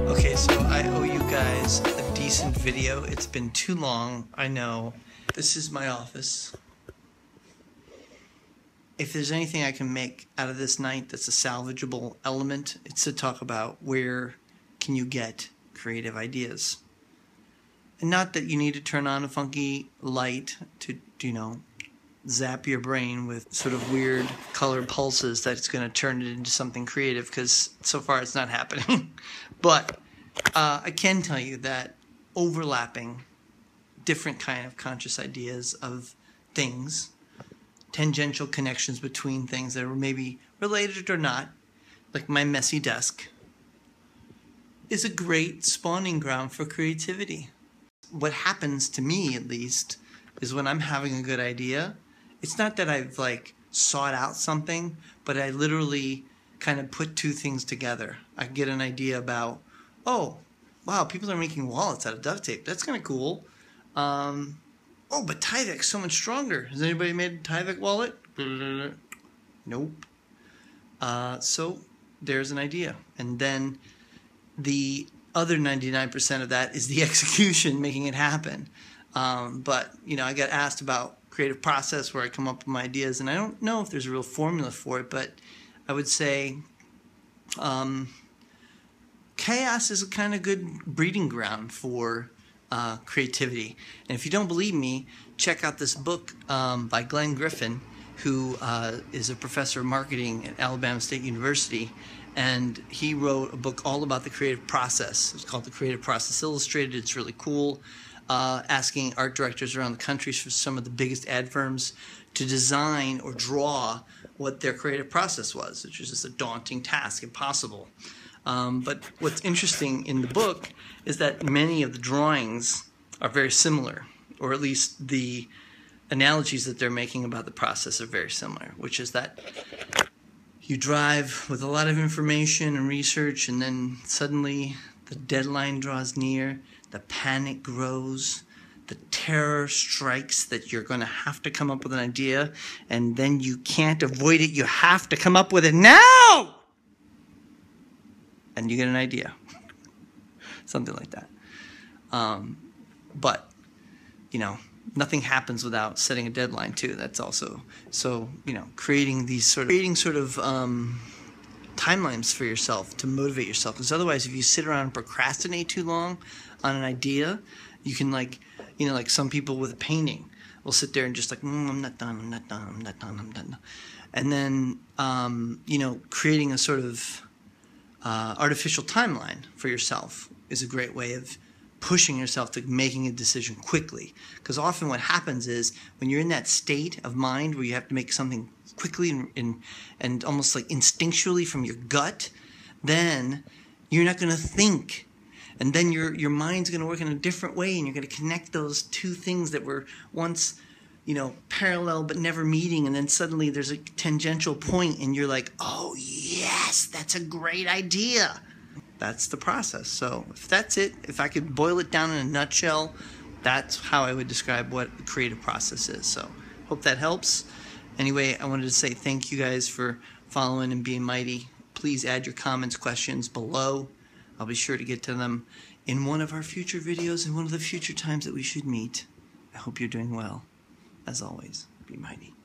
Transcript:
Okay, so I owe you guys a decent video. It's been too long, I know. This is my office. If there's anything I can make out of this night that's a salvageable element, it's to talk about where can you get creative ideas. And not that you need to turn on a funky light to, zap your brain with sort of weird colored pulses that's going to turn it into something creative, because so far it's not happening. But I can tell you that overlapping different kind of conscious ideas of things, tangential connections between things that are maybe related or not, like my messy desk, is a great spawning ground for creativity. What happens to me, at least, is when I'm having a good idea, it's not that I've sought out something, but I literally kind of put two things together. I get an idea about, oh, wow, people are making wallets out of duct tape. That's kind of cool. Oh, but Tyvek's so much stronger. Has anybody made a Tyvek wallet? Nope. So there's an idea. And then the other 99% of that is the execution, making it happen. But, I got asked about creative process where I come up with my ideas, and I don't know if there's a real formula for it, but I would say chaos is a kind of good breeding ground for creativity. And if you don't believe me, check out this book by Glenn Griffin, who is a professor of marketing at Alabama State University. And he wrote a book all about the creative process. It's called The Creative Process Illustrated. It's really cool. Asking art directors around the country, for some of the biggest ad firms, to design or draw what their creative process was, which is just a daunting task, impossible. But what's interesting in the book is that many of the drawings are very similar, or at least the analogies that they're making about the process are very similar, which is that you drive with a lot of information and research, and then suddenly the deadline draws near, the panic grows, the terror strikes that you're going to have to come up with an idea, and then you can't avoid it. You have to come up with it now! And you get an idea. Something like that. But, nothing happens without setting a deadline too. That's also, so, creating sort of timelines for yourself to motivate yourself. Because otherwise, if you sit around and procrastinate too long on an idea, you can like some people with painting will sit there and just I'm not done. And then, creating a sort of artificial timeline for yourself is a great way of pushing yourself to making a decision quickly. Because often what happens is when you're in that state of mind where you have to make something quickly and almost instinctually from your gut, then you're not going to think. And then your mind's going to work in a different way, and you're going to connect those two things that were once parallel but never meeting, and then suddenly there's a tangential point and you're like, oh yes, that's a great idea. That's the process. So if that's it, if I could boil it down in a nutshell, that's how I would describe what a creative process is. So hope that helps. Anyway, I wanted to say thank you guys for following and being mighty. Please add your comments, questions below. I'll be sure to get to them in one of our future videos and one of the future times that we should meet. I hope you're doing well. As always, be mighty.